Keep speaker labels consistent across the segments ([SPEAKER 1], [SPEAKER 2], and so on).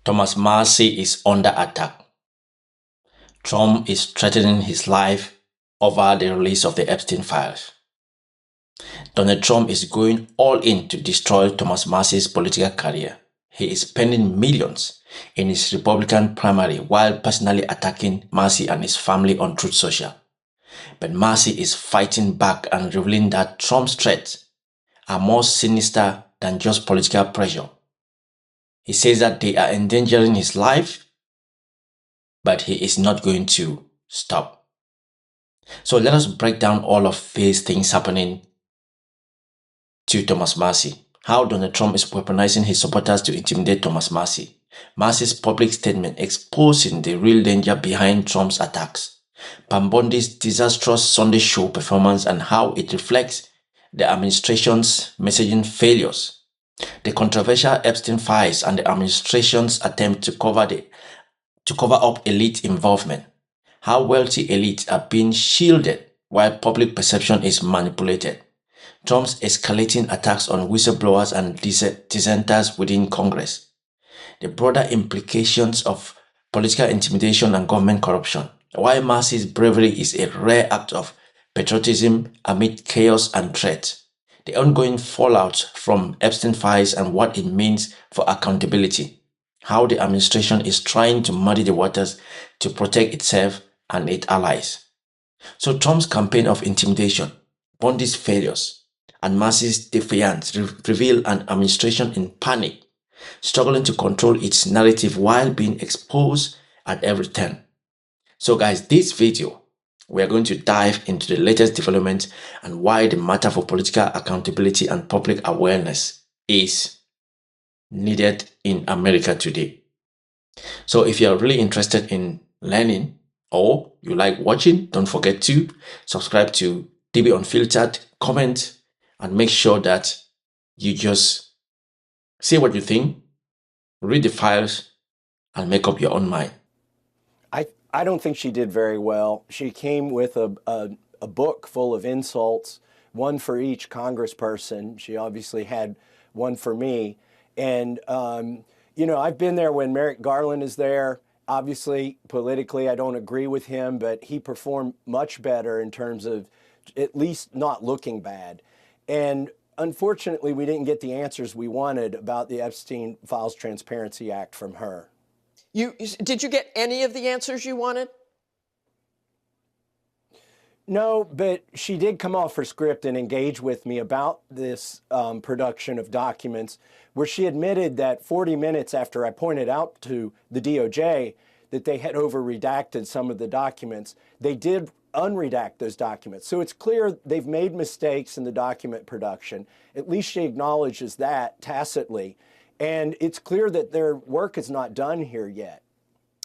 [SPEAKER 1] Thomas Massie is under attack. Trump is threatening his life over the release of the Epstein files. Donald Trump is going all in to destroy Thomas Massie's political career. He is spending millions in his Republican primary while personally attacking Massie and his family on Truth Social. But Massie is fighting back and revealing that Trump's threats are more sinister than just political pressure. He says that they are endangering his life, but he is not going to stop. So let us break down all of these things happening to Thomas Massie. How Donald Trump is weaponizing his supporters to intimidate Thomas Massie. Massie's public statement exposing the real danger behind Trump's attacks. Pam Bondi's disastrous Sunday show performance and how it reflects the administration's messaging failures. The controversial Epstein files and the administration's attempt to cover up elite involvement. How wealthy elites are being shielded while public perception is manipulated. Trump's escalating attacks on whistleblowers and dissenters within Congress. The broader implications of political intimidation and government corruption. Why Massie's bravery is a rare act of patriotism amid chaos and threat. The ongoing fallout from Epstein files and what it means for accountability. How the administration is trying to muddy the waters to protect itself and its allies. So Trump's campaign of intimidation, Bondi's failures, and Massie's defiance reveal an administration in panic, struggling to control its narrative while being exposed at every turn. So guys, this video, we are going to dive into the latest developments and why the matter for political accountability and public awareness is needed in America today. So if you are really interested in learning or you like watching, don't forget to subscribe to DB Unfiltered, comment, and make sure that you just say what you think, read the files, and make up your own mind.
[SPEAKER 2] I don't think she did very well. She came with a book full of insults, one for each congressperson. She obviously had one for me. And, you know, I've been there when Merrick Garland is there. Obviously, politically, I don't agree with him, but he performed much better in terms of at least not looking bad. And unfortunately, we didn't get the answers we wanted about the Epstein Files Transparency Act from her.
[SPEAKER 3] Did you get any of the answers you wanted?
[SPEAKER 2] No, but she did come off her script and engage with me about this production of documents, where she admitted that 40 minutes after I pointed out to the DOJ that they had over-redacted some of the documents, they did unredact those documents. So it's clear they've made mistakes in the document production. At least she acknowledges that tacitly. And it's clear that their work is not done here yet.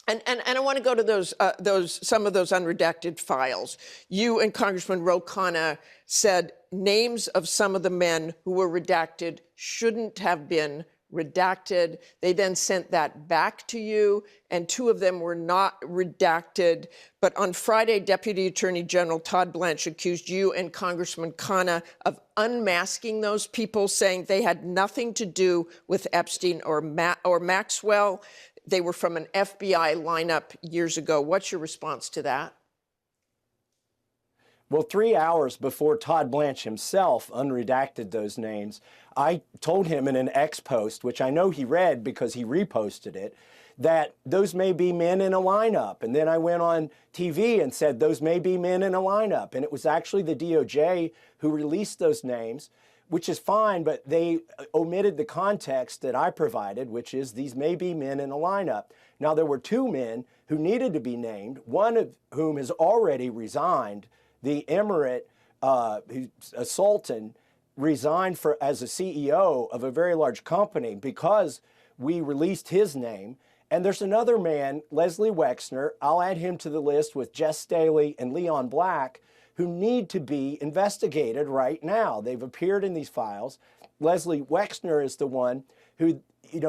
[SPEAKER 3] And I want to go to some of those unredacted files. You and Congressman Ro Khanna said names of some of the men who were redacted shouldn't have been redacted. They then sent that back to you, and two of them were not redacted. But on Friday, Deputy Attorney General Todd Blanche accused you and Congressman Khanna of unmasking those people, saying they had nothing to do with Epstein or Maxwell. They were from an FBI lineup years ago. What's your response to that?
[SPEAKER 2] Well, 3 hours before Todd Blanche himself unredacted those names, I told him in an X post, which I know he read because he reposted it, that those may be men in a lineup. And then I went on TV and said those may be men in a lineup. And it was actually the DOJ who released those names, which is fine, but they omitted the context that I provided, which is these may be men in a lineup. Now, there were two men who needed to be named, one of whom has already resigned. The emirate, who's a sultan, resigned as a CEO of a very large company because we released his name. And there's another man, Leslie Wexner, I'll add him to the list with Jess Staley and Leon Black, who need to be investigated right now. They've appeared in these files. Leslie Wexner is the one who,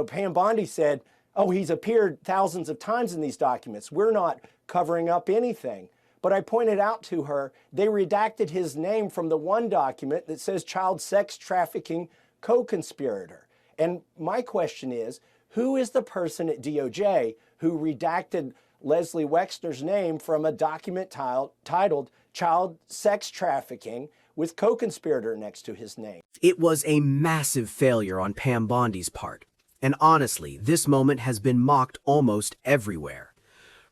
[SPEAKER 2] Pam Bondi said, oh, he's appeared thousands of times in these documents. We're not covering up anything. But I pointed out to her, they redacted his name from the one document that says child sex trafficking co-conspirator. And my question is, who is the person at DOJ who redacted Leslie Wexner's name from a document titled Child Sex Trafficking with co-conspirator next to his name?
[SPEAKER 4] It was a massive failure on Pam Bondi's part. And honestly, this moment has been mocked almost everywhere.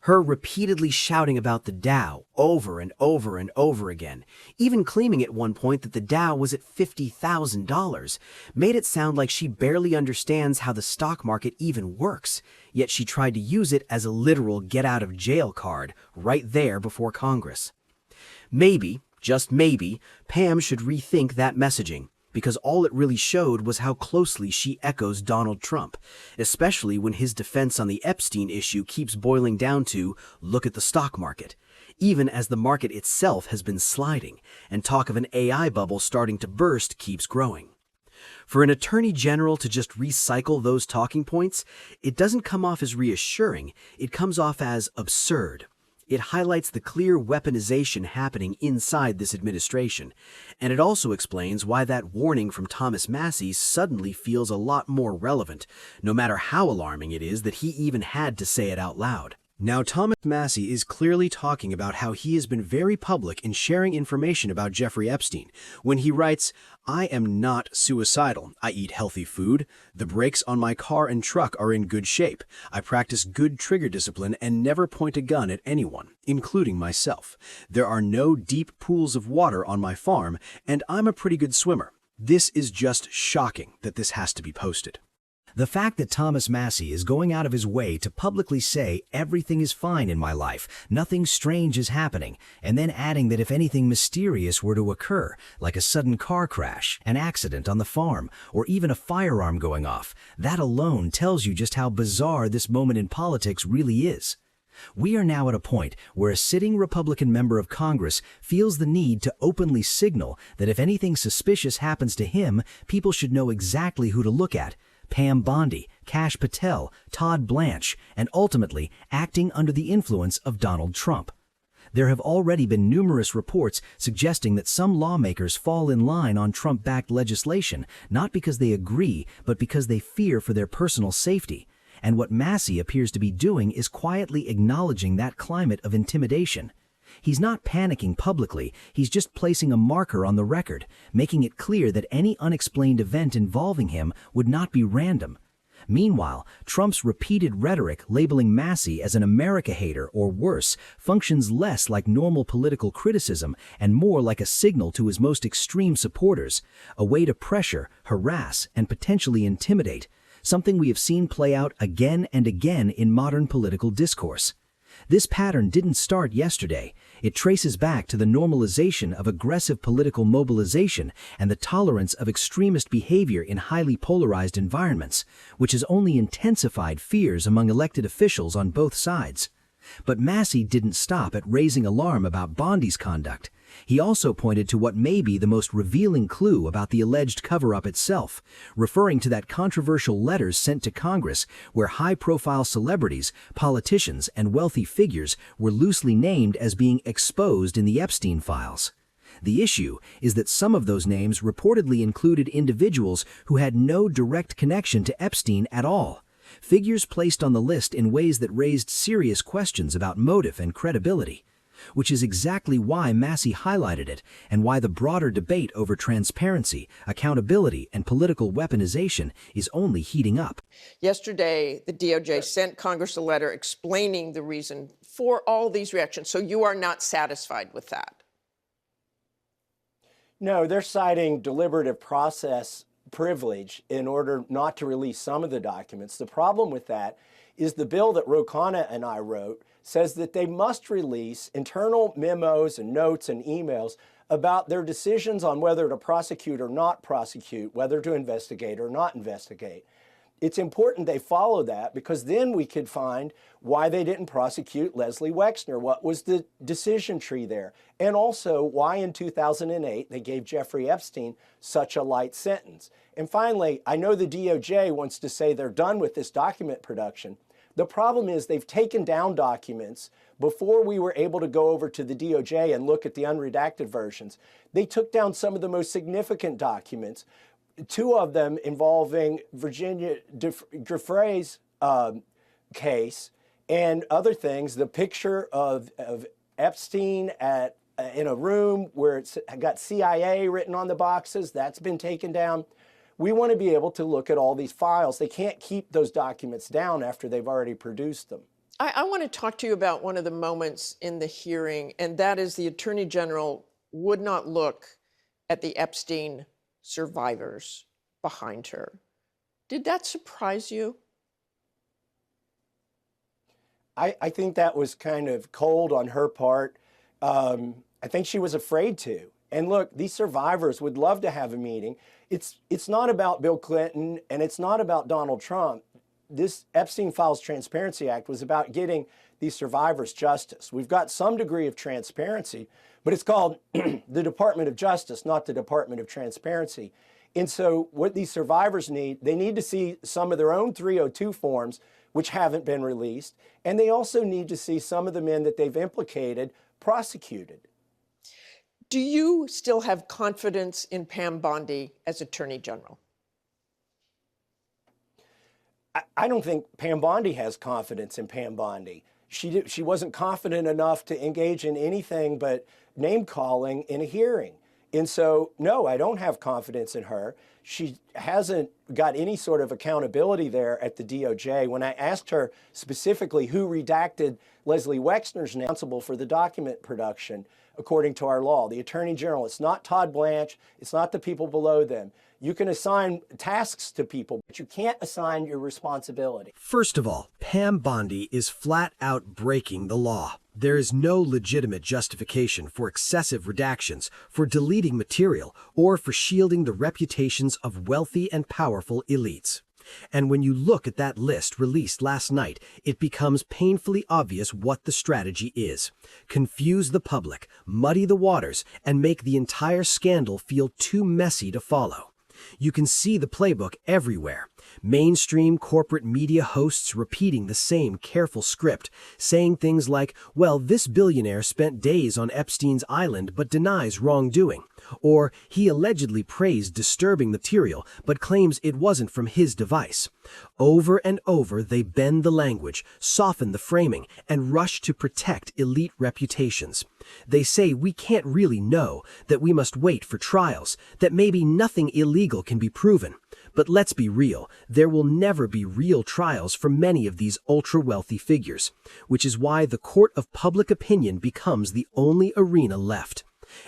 [SPEAKER 4] Her repeatedly shouting about the Dow over and over and over again, even claiming at one point that the Dow was at $50,000, made it sound like she barely understands how the stock market even works, yet she tried to use it as a literal get-out-of-jail card right there before Congress. Maybe, just maybe, Pam should rethink that messaging, because all it really showed was how closely she echoes Donald Trump, especially when his defense on the Epstein issue keeps boiling down to, look at the stock market, even as the market itself has been sliding, and talk of an AI bubble starting to burst keeps growing. For an attorney general to just recycle those talking points, it doesn't come off as reassuring, it comes off as absurd. It highlights the clear weaponization happening inside this administration, and it also explains why that warning from Thomas Massie suddenly feels a lot more relevant, no matter how alarming it is that he even had to say it out loud. Now, Thomas Massie is clearly talking about how he has been very public in sharing information about Jeffrey Epstein when he writes, "I am not suicidal. I eat healthy food. The brakes on my car and truck are in good shape. I practice good trigger discipline and never point a gun at anyone, including myself. There are no deep pools of water on my farm, and I'm a pretty good swimmer." This is just shocking that this has to be posted. The fact that Thomas Massie is going out of his way to publicly say everything is fine in my life, nothing strange is happening, and then adding that if anything mysterious were to occur, like a sudden car crash, an accident on the farm, or even a firearm going off, that alone tells you just how bizarre this moment in politics really is. We are now at a point where a sitting Republican member of Congress feels the need to openly signal that if anything suspicious happens to him, people should know exactly who to look at. Pam Bondi, Kash Patel, Todd Blanche, and ultimately acting under the influence of Donald Trump. There have already been numerous reports suggesting that some lawmakers fall in line on Trump-backed legislation, not because they agree, but because they fear for their personal safety. And what Massie appears to be doing is quietly acknowledging that climate of intimidation. He's not panicking publicly, he's just placing a marker on the record, making it clear that any unexplained event involving him would not be random. Meanwhile, Trump's repeated rhetoric labeling Massie as an America hater or worse functions less like normal political criticism and more like a signal to his most extreme supporters, a way to pressure, harass, and potentially intimidate, something we have seen play out again and again in modern political discourse. This pattern didn't start yesterday. It traces back to the normalization of aggressive political mobilization and the tolerance of extremist behavior in highly polarized environments, which has only intensified fears among elected officials on both sides. But Massie didn't stop at raising alarm about Bondi's conduct. He also pointed to what may be the most revealing clue about the alleged cover-up itself, referring to that controversial letters sent to Congress where high-profile celebrities, politicians, and wealthy figures were loosely named as being exposed in the Epstein files. The issue is that some of those names reportedly included individuals who had no direct connection to Epstein at all, figures placed on the list in ways that raised serious questions about motive and credibility, which is exactly why Massie highlighted it and why the broader debate over transparency, accountability, and political weaponization is only heating up.
[SPEAKER 3] Yesterday, the DOJ sent Congress a letter explaining the reason for all these reactions. So you are not satisfied with that?
[SPEAKER 2] No, they're citing deliberative process privilege in order not to release some of the documents. The problem with that is the bill that Ro Khanna and I wrote says that they must release internal memos and notes and emails about their decisions on whether to prosecute or not prosecute, whether to investigate or not investigate. It's important they follow that because then we could find why they didn't prosecute Leslie Wexner, what was the decision tree there, and also why in 2008 they gave Jeffrey Epstein such a light sentence. And finally, I know the DOJ wants to say they're done with this document production. The problem is they've taken down documents before we were able to go over to the DOJ and look at the unredacted versions. They took down some of the most significant documents two of them involving Virginia Giuffre's case and other things. The picture of Epstein in a room where it's got CIA written on the boxes, that's been taken down. We want to be able to look at all these files. They can't keep those documents down after they've already produced them.
[SPEAKER 3] I want to talk to you about one of the moments in the hearing, and that is the Attorney General would not look at the Epstein survivors behind her. Did that surprise you?
[SPEAKER 2] I think that was kind of cold on her part. I think she was afraid to. And look, these survivors would love to have a meeting. It's not about Bill Clinton and it's not about Donald Trump. This Epstein Files Transparency Act was about getting these survivors justice. We've got some degree of transparency, but it's called the Department of Justice, not the Department of Transparency. And so what these survivors need, they need to see some of their own 302 forms, which haven't been released, and they also need to see some of the men that they've implicated prosecuted.
[SPEAKER 3] Do you still have confidence in Pam Bondi as Attorney General?
[SPEAKER 2] I don't think Pam Bondi has confidence in Pam Bondi. She wasn't confident enough to engage in anything but name calling in a hearing. And so, no, I don't have confidence in her. She hasn't got any sort of accountability there at the DOJ. When I asked her specifically who redacted Leslie Wexner's name responsible for the document production, according to our law, the Attorney General, it's not Todd Blanche, it's not the people below them. You can assign tasks to people, but you can't assign your responsibility.
[SPEAKER 4] First of all, Pam Bondi is flat out breaking the law. There is no legitimate justification for excessive redactions, for deleting material, or for shielding the reputations of wealthy and powerful elites. And when you look at that list released last night, it becomes painfully obvious what the strategy is. Confuse the public, muddy the waters, and make the entire scandal feel too messy to follow. You can see the playbook everywhere. Mainstream corporate media hosts repeating the same careful script, saying things like, well, this billionaire spent days on Epstein's island but denies wrongdoing. Or, he allegedly praised disturbing material but claims it wasn't from his device. Over and over, they bend the language, soften the framing, and rush to protect elite reputations. They say we can't really know, that we must wait for trials, that maybe nothing illegal can be proven. But let's be real, there will never be real trials for many of these ultra-wealthy figures, which is why the court of public opinion becomes the only arena left.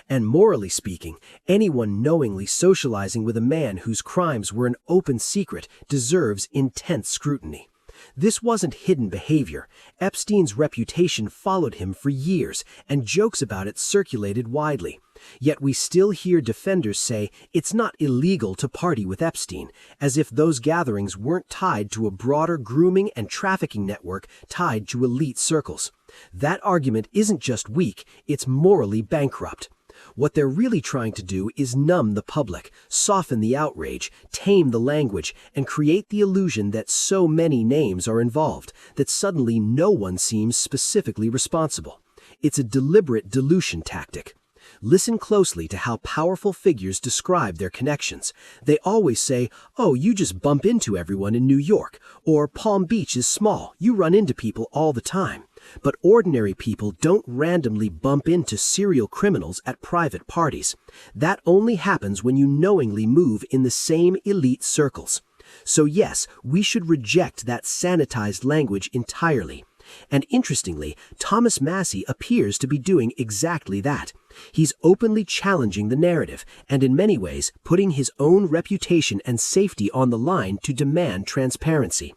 [SPEAKER 4] And morally speaking, anyone knowingly socializing with a man whose crimes were an open secret deserves intense scrutiny. This wasn't hidden behavior. Epstein's reputation followed him for years, and jokes about it circulated widely. Yet we still hear defenders say it's not illegal to party with Epstein, as if those gatherings weren't tied to a broader grooming and trafficking network tied to elite circles. That argument isn't just weak, it's morally bankrupt. What they're really trying to do is numb the public, soften the outrage, tame the language, and create the illusion that so many names are involved, that suddenly no one seems specifically responsible. It's a deliberate dilution tactic. Listen closely to how powerful figures describe their connections. They always say, oh, you just bump into everyone in New York, or Palm Beach is small, you run into people all the time. But ordinary people don't randomly bump into serial criminals at private parties. That only happens when you knowingly move in the same elite circles. So yes, we should reject that sanitized language entirely. And interestingly, Thomas Massie appears to be doing exactly that. He's openly challenging the narrative, and in many ways, putting his own reputation and safety on the line to demand transparency.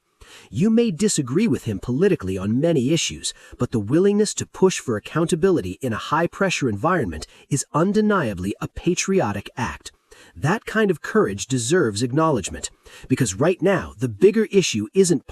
[SPEAKER 4] You may disagree with him politically on many issues, but the willingness to push for accountability in a high-pressure environment is undeniably a patriotic act. That kind of courage deserves acknowledgement, because right now, the bigger issue isn't